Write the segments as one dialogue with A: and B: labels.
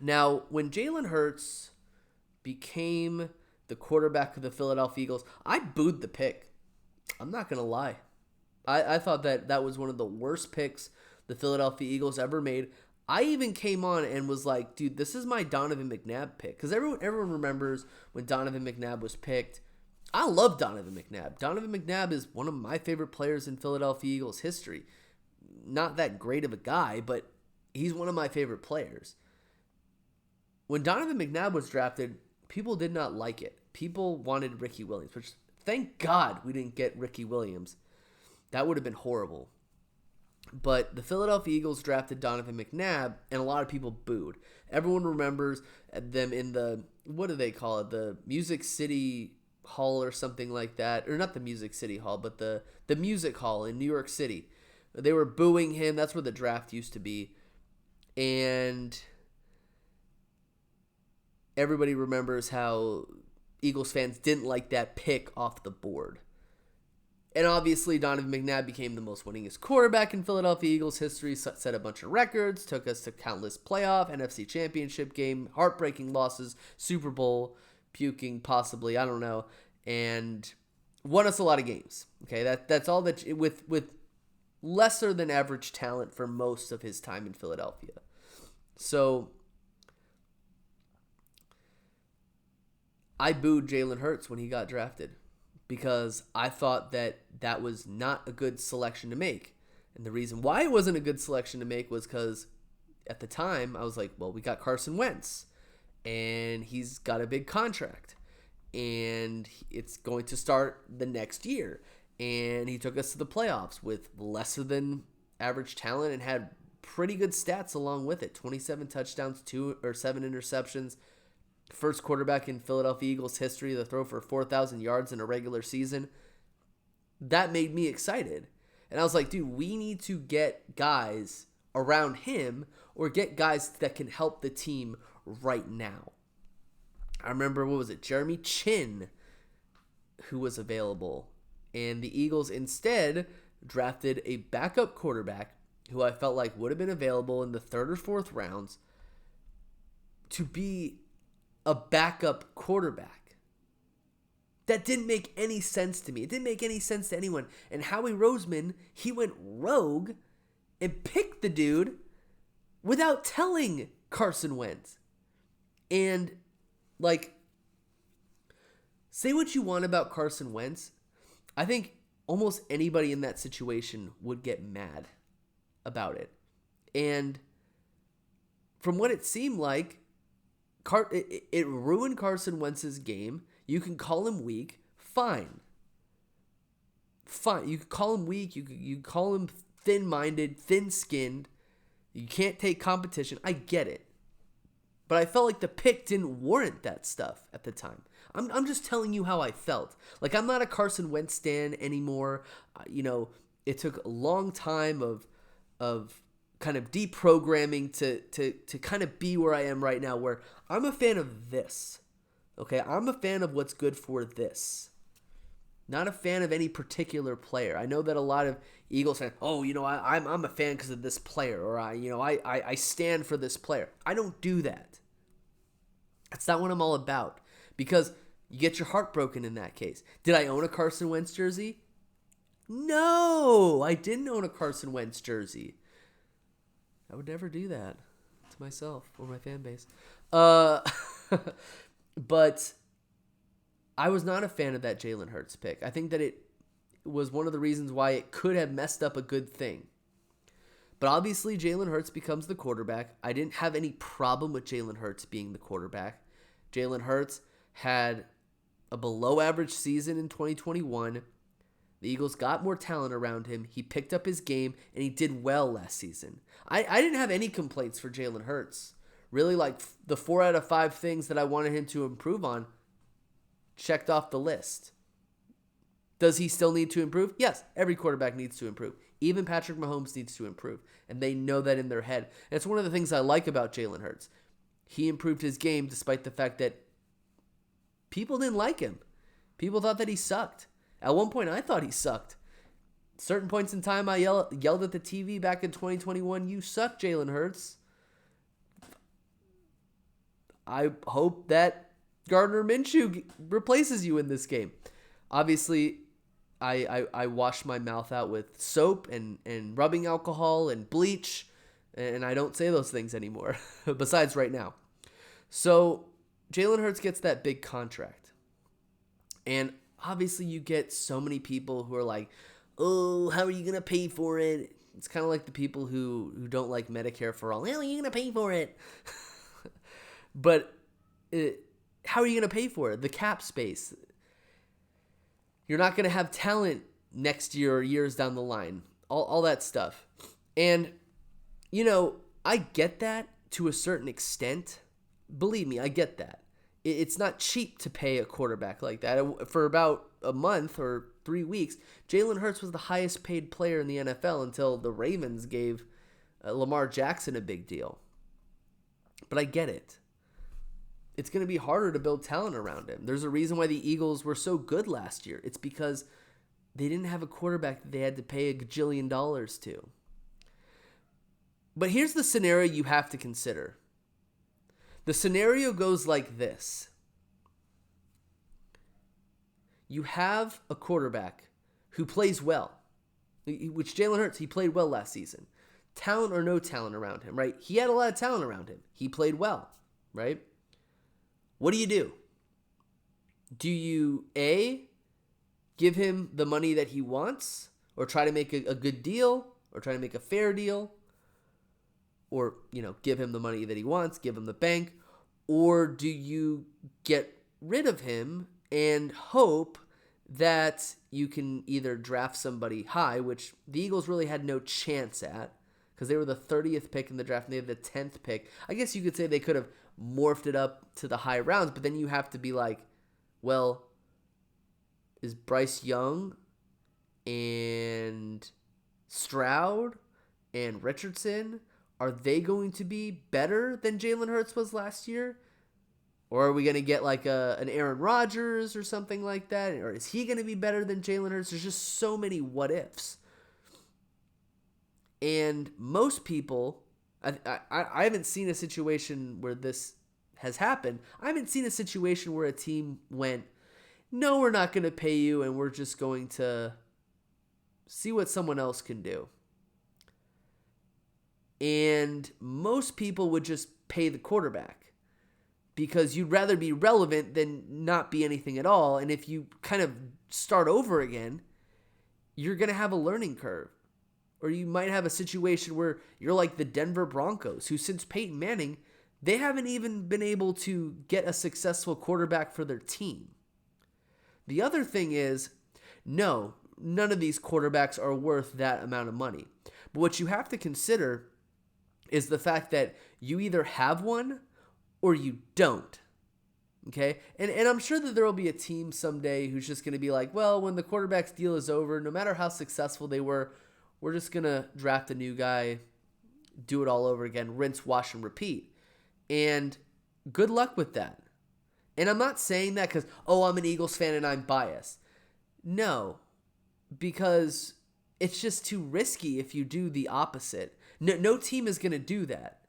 A: Now, when Jalen Hurts became the quarterback of the Philadelphia Eagles, I booed the pick. I'm not going to lie. I thought that was one of the worst picks the Philadelphia Eagles ever made. I even came on and was like, dude, this is my Donovan McNabb pick. Because everyone remembers when Donovan McNabb was picked. I love Donovan McNabb. Donovan McNabb is one of my favorite players in Philadelphia Eagles history. Not that great of a guy, but he's one of my favorite players. When Donovan McNabb was drafted, people did not like it. People wanted Ricky Williams, which thank God we didn't get Ricky Williams. That would have been horrible. But the Philadelphia Eagles drafted Donovan McNabb, and a lot of people booed. Everyone remembers them in the, what do they call it, the Music City Hall or something like that. Or not the Music City Hall, but the Music Hall in New York City. They were booing him. That's where the draft used to be. And everybody remembers how Eagles fans didn't like that pick off the board. And obviously, Donovan McNabb became the most winningest quarterback in Philadelphia Eagles history, set a bunch of records, took us to countless playoff, NFC championship game, heartbreaking losses, Super Bowl, puking possibly, I don't know, and won us a lot of games. Okay, that's all that with lesser than average talent for most of his time in Philadelphia. So I booed Jalen Hurts when he got drafted, because I thought that was not a good selection to make. And the reason why it wasn't a good selection to make was because at the time I was like, well, we got Carson Wentz, and he's got a big contract, and it's going to start the next year. And he took us to the playoffs with lesser than average talent and had pretty good stats along with it. 27 touchdowns, 7 interceptions. First quarterback in Philadelphia Eagles history to throw for 4,000 yards in a regular season. That made me excited. And I was like, dude, we need to get guys around him or get guys that can help the team right now. I remember, what was it, Jeremy Chin, who was available. And the Eagles instead drafted a backup quarterback who I felt like would have been available in the third or fourth rounds to be a backup quarterback. That didn't make any sense to me. It didn't make any sense to anyone. And Howie Roseman, he went rogue and picked the dude without telling Carson Wentz. And, like, say what you want about Carson Wentz, I think almost anybody in that situation would get mad about it. And from what it seemed like, it ruined Carson Wentz's game. You can call him weak. Fine. You can call him weak. You can call him thin-minded, thin-skinned. You can't take competition. I get it. But I felt like the pick didn't warrant that stuff at the time. I'm just telling you how I felt. Like, I'm not a Carson Wentz stan anymore. It took a long time of kind of deprogramming to kind of be where I am right now, where I'm a fan of this. Okay, I'm a fan of what's good for this. Not a fan of any particular player. I know that a lot of Eagles fans, I'm a fan because of this player, or I stand for this player. I don't do that. That's not what I'm all about, because you get your heart broken in that case. Did I own a Carson Wentz jersey? No, I didn't own a Carson Wentz jersey. I would never do that to myself or my fan base. But I was not a fan of that Jalen Hurts pick. I think that it was one of the reasons why it could have messed up a good thing. But obviously, Jalen Hurts becomes the quarterback. I didn't have any problem with Jalen Hurts being the quarterback. Jalen Hurts had a below-average season in 2021. The Eagles got more talent around him. He picked up his game, and he did well last season. I didn't have any complaints for Jalen Hurts. Really, like, the 4 out of 5 things that I wanted him to improve on checked off the list. Does he still need to improve? Yes, every quarterback needs to improve. Even Patrick Mahomes needs to improve, and they know that in their head. And it's one of the things I like about Jalen Hurts. He improved his game despite the fact that people didn't like him. People thought that he sucked. At one point, I thought he sucked. Certain points in time, I yelled at the TV back in 2021, "You suck, Jalen Hurts." I hope that Gardner Minshew replaces you in this game. Obviously, I wash my mouth out with soap and rubbing alcohol and bleach, and I don't say those things anymore, besides right now. So Jalen Hurts gets that big contract. And obviously you get so many people who are like, oh, how are you going to pay for it? It's kind of like the people who don't like Medicare for all. How are you going to pay for it? But how are you going to pay for it? The cap space. You're not going to have talent next year or years down the line. All that stuff. And, I get that to a certain extent. Believe me, I get that. It's not cheap to pay a quarterback like that. For about a month or 3 weeks, Jalen Hurts was the highest paid player in the NFL until the Ravens gave Lamar Jackson a big deal. But I get it. It's going to be harder to build talent around him. There's a reason why the Eagles were so good last year. It's because they didn't have a quarterback that they had to pay $1 gajillion to. But here's the scenario you have to consider. The scenario goes like this. You have a quarterback who plays well, which Jalen Hurts, he played well last season. Talent or no talent around him, right? He had a lot of talent around him. He played well, right? What do? Do you, A, give him the money that he wants, or try to make a good deal, or try to make a fair deal, or, give him the money that he wants, give him the bank, or do you get rid of him and hope that you can either draft somebody high, which the Eagles really had no chance at, because they were the 30th pick in the draft and they had the 10th pick. I guess you could say they could have morphed it up to the high rounds, but then you have to be like, well, is Bryce Young and Stroud and Richardson, are they going to be better than Jalen Hurts was last year? Or are we going to get like an Aaron Rodgers or something like that? Or is he going to be better than Jalen Hurts? There's just so many what ifs. And most people, I haven't seen a situation where this has happened. I haven't seen a situation where a team went, no, we're not going to pay you and we're just going to see what someone else can do. And most people would just pay the quarterback because you'd rather be relevant than not be anything at all. And if you kind of start over again, you're going to have a learning curve. Or you might have a situation where you're like the Denver Broncos, who since Peyton Manning, they haven't even been able to get a successful quarterback for their team. The other thing is, no, none of these quarterbacks are worth that amount of money. But what you have to consider is the fact that you either have one or you don't. Okay? And I'm sure that there will be a team someday who's just going to be like, well, when the quarterback's deal is over, no matter how successful they were, we're just going to draft a new guy, do it all over again, rinse, wash, and repeat. And good luck with that. And I'm not saying that because, I'm an Eagles fan and I'm biased. No, because it's just too risky if you do the opposite. No team is going to do that.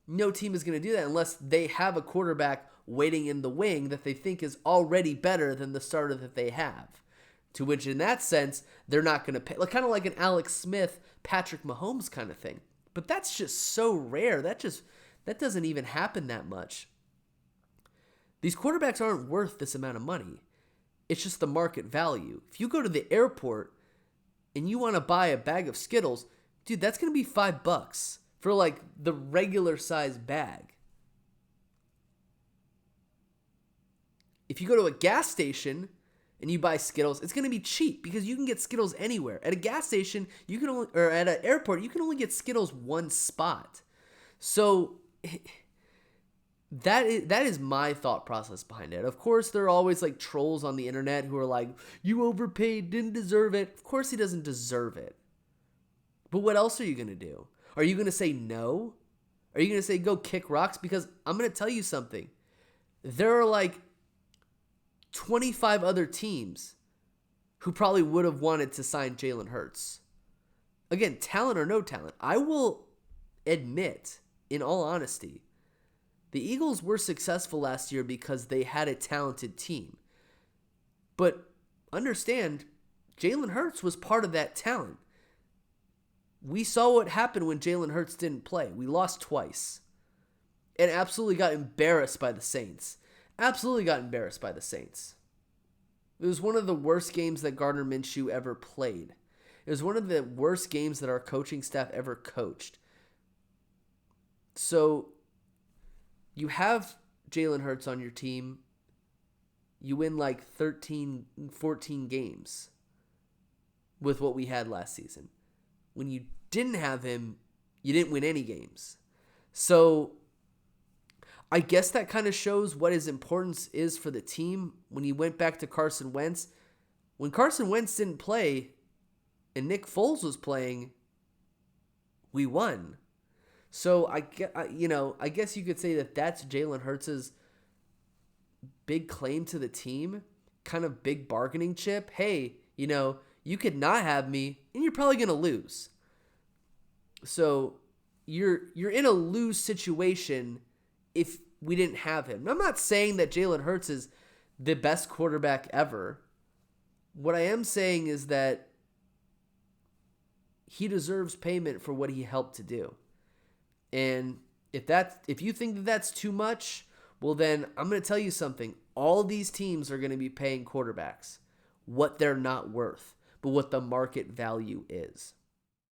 A: No team is going to do that unless they have a quarterback waiting in the wing that they think is already better than the starter that they have. To which, in that sense, they're not going to pay. Kind of like an Alex Smith, Patrick Mahomes kind of thing. But that's just so rare. That doesn't even happen that much. These quarterbacks aren't worth this amount of money. It's just the market value. If you go to the airport and you want to buy a bag of Skittles, dude, that's going to be $5 for like the regular size bag. If you go to a gas station and you buy Skittles, it's going to be cheap because you can get Skittles anywhere. At a gas station, or at an airport, you can only get Skittles one spot. So that is my thought process behind it. Of course, there are always like trolls on the internet who are like, you overpaid, didn't deserve it. Of course he doesn't deserve it. But what else are you going to do? Are you going to say no? Are you going to say go kick rocks? Because I'm going to tell you something. There are like 25 other teams who probably would have wanted to sign Jalen Hurts. Again, talent or no talent. I will admit, in all honesty, The Eagles were successful last year because they had a talented team. But understand, Jalen Hurts was part of that talent. We saw what happened when Jalen Hurts didn't play. We lost twice. And absolutely got embarrassed by the Saints. Absolutely got embarrassed by the Saints. It was one of the worst games that Gardner Minshew ever played. It was one of the worst games that our coaching staff ever coached. So, you have Jalen Hurts on your team. You win like 13, 14 games with what we had last season. When you didn't have him, you didn't win any games. So, I guess that kind of shows what his importance is for the team when he went back to Carson Wentz. When Carson Wentz didn't play and Nick Foles was playing, we won. So I guess you could say that that's Jalen Hurts' big claim to the team, kind of big bargaining chip. Hey, you could not have me, and you're probably gonna lose. So you're in a lose situation if we didn't have him. I'm not saying that Jalen Hurts is the best quarterback ever. What I am saying is that he deserves payment for what he helped to do. And if you think that that's too much, well then I'm going to tell you something. All these teams are going to be paying quarterbacks what they're not worth, but what the market value is.